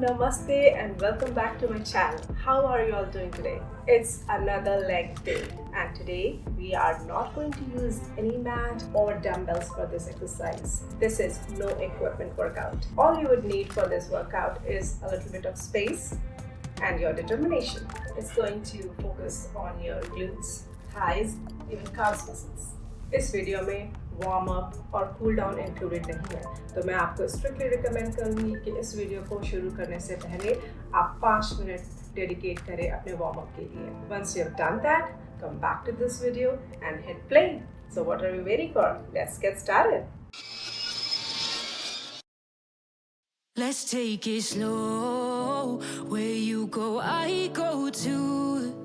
namaste and welcome back to my channel. How are you all doing today? It's another leg day and today we are not going to use any mat or dumbbells for this exercise. This is no equipment workout. All you would need for this workout is a little bit of space and your determination. It's going to focus on your glutes, thighs, even calves muscles. इस video में warm up और cool down included नहीं है, तो मैं आपको strictly recommend करूंगी कि इस वीडियो को शुरू करने से पहले आप 5 मिनट डेडिकेट करें अपने वार्म अप के लिए. Once you have done that, come back to this video and hit play. So what are we waiting for? Let's get started. Let's take it slow. Where you go, I go too.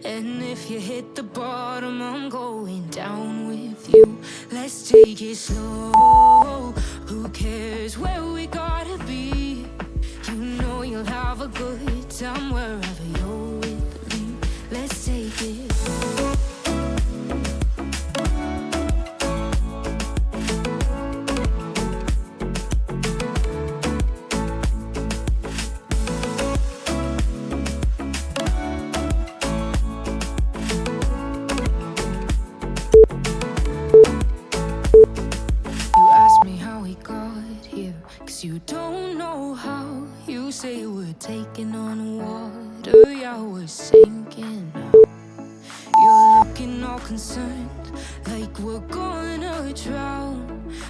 And if you hit the bottom, I'm going down with you. Let's take it slow. Who cares where we gotta be? You know you'll have a good time wherever you're with me. Let's take it slow. You don't know how. You say we're taking on water, yeah, we're sinking now. You're looking all concerned, like we're gonna drown.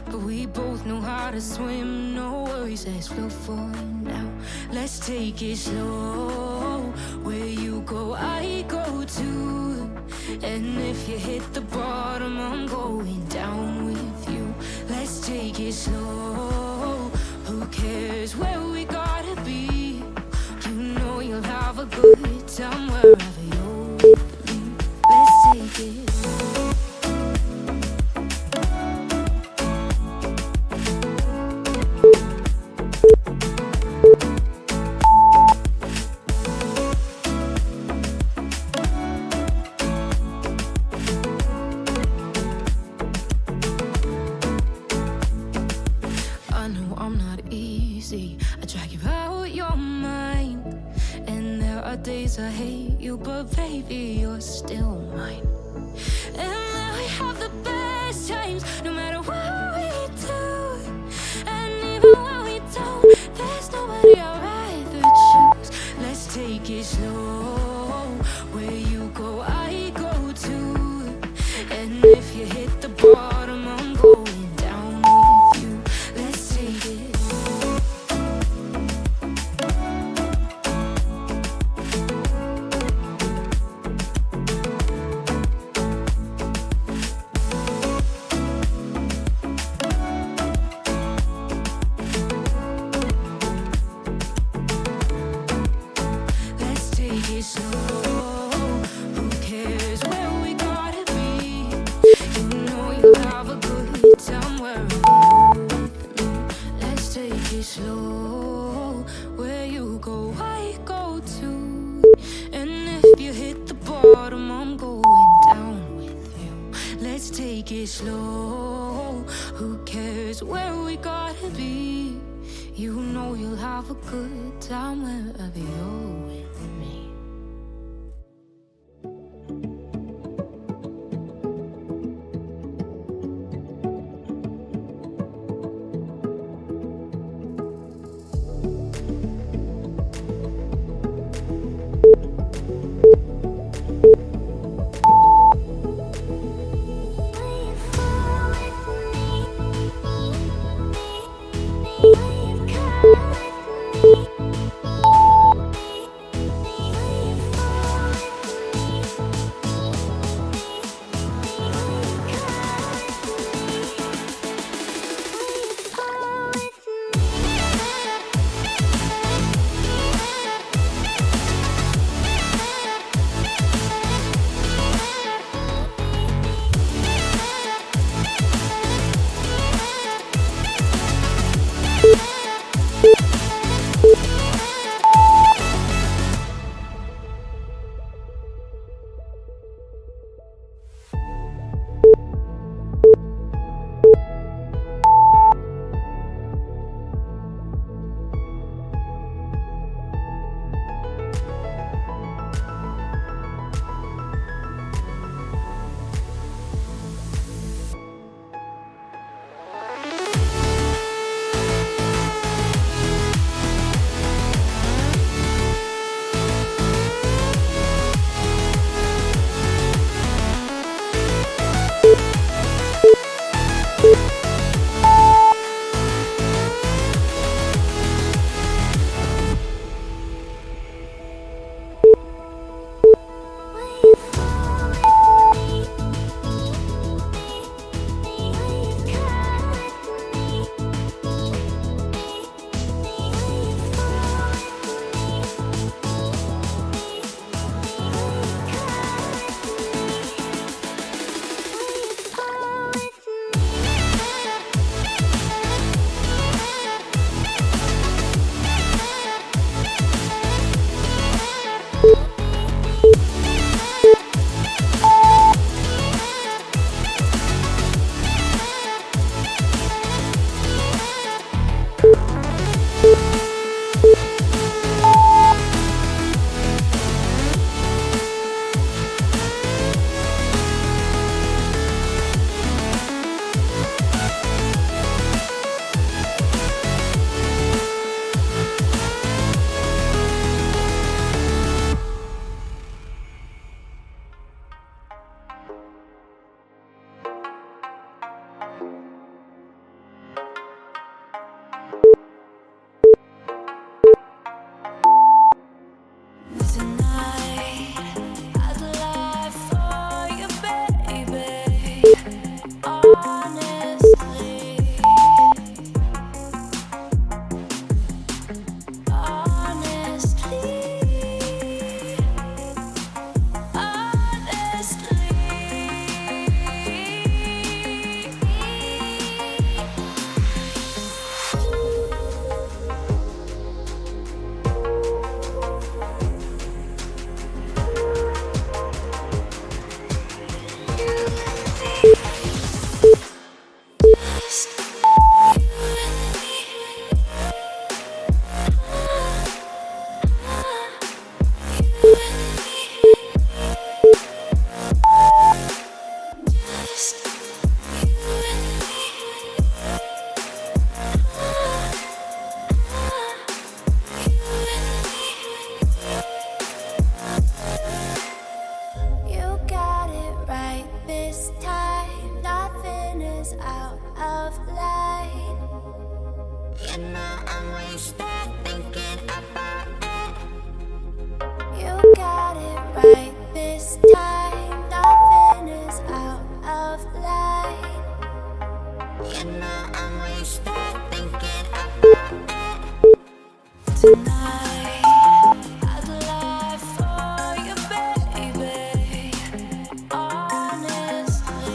But we both know how to swim, no worries, let's flow for now. Let's take it slow. Where you go, I go too. And if you hit the bottom, I'm going down with you. Let's take it slow. Who cares where we gotta be? You know you'll have a good time wherever you're with me. Let's take it slow. I drag you out your mind, and there are days I hate you, but baby, you're still mine. And we have the best times, no matter what we do. And even when we don't, there's nobody I'd rather choose. Let's take it slow. Where you go, I go too. And if you hit the bottom, I'm going down with you. Let's take it. Slow, where you go, I go too. And if you hit the bottom, I'm going down with you. Let's take it slow. Who cares where we gotta be? You know you'll have a good time wherever you're with me. tonight. I'd lie for you, baby. Honestly,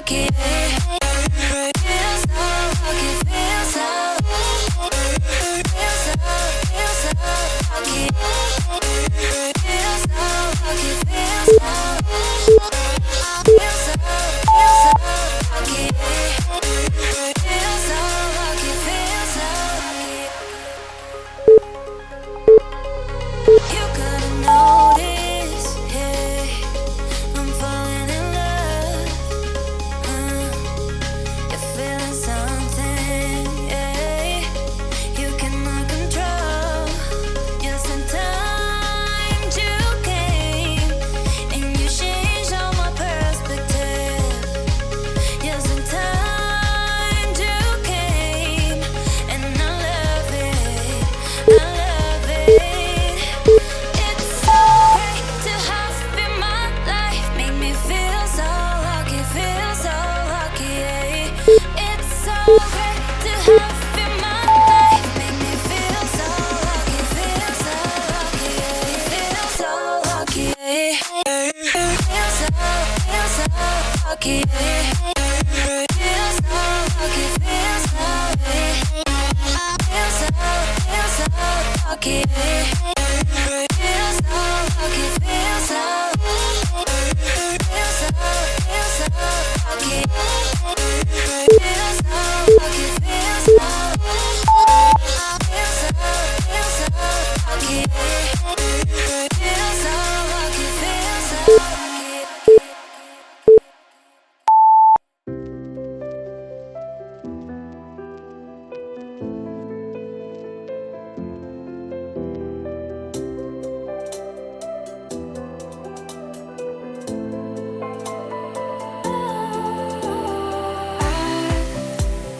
lucky. Feels so lucky. lucky. Feel so lucky, feel so lucky. Feel so lucky, feel so lucky. Feel so lucky, feel so lucky. Feel so lucky, feel so lucky.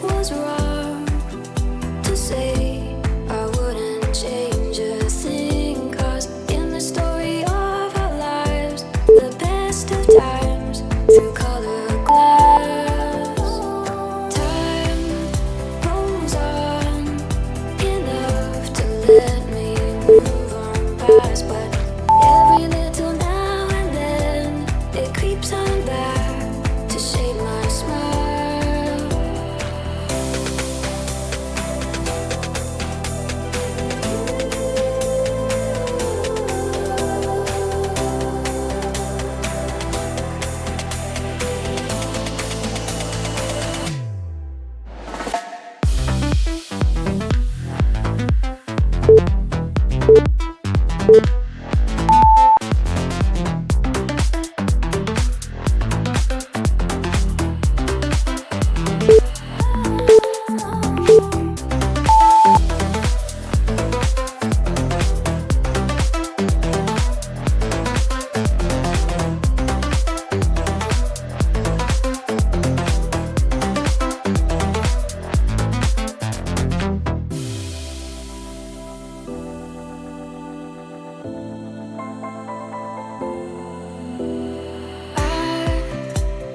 Was wrong to say I wouldn't change a thing, 'cause in the story of our lives, the best of times through color glass. Time rolls on enough to let me move on past, but every little now and then it creeps on back to shape my smile.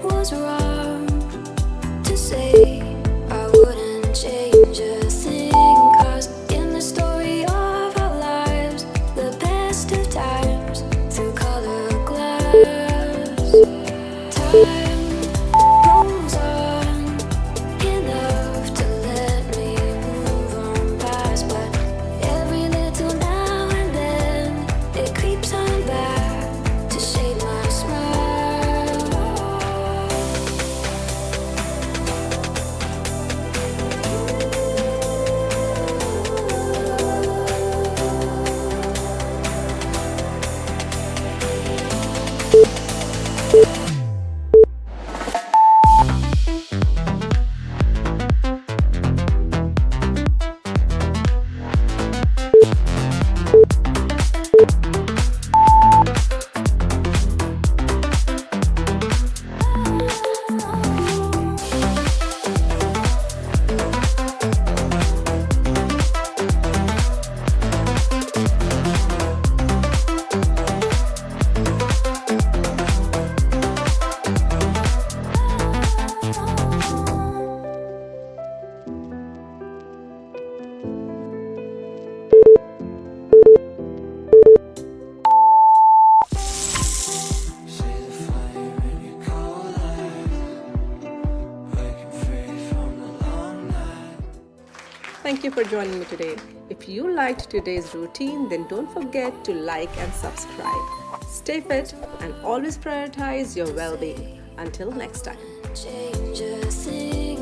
Was wrong to say I wouldn't change a thing, 'cause in the story of our lives, the best of times through color glass. Time rolls on enough to let me move on past, but every little now and then it creeps on back to shape my smile. Thank you for joining me today. If you liked today's routine, then don't forget to like and subscribe. Stay fit and always prioritize your well-being. Until next time. Change a thing.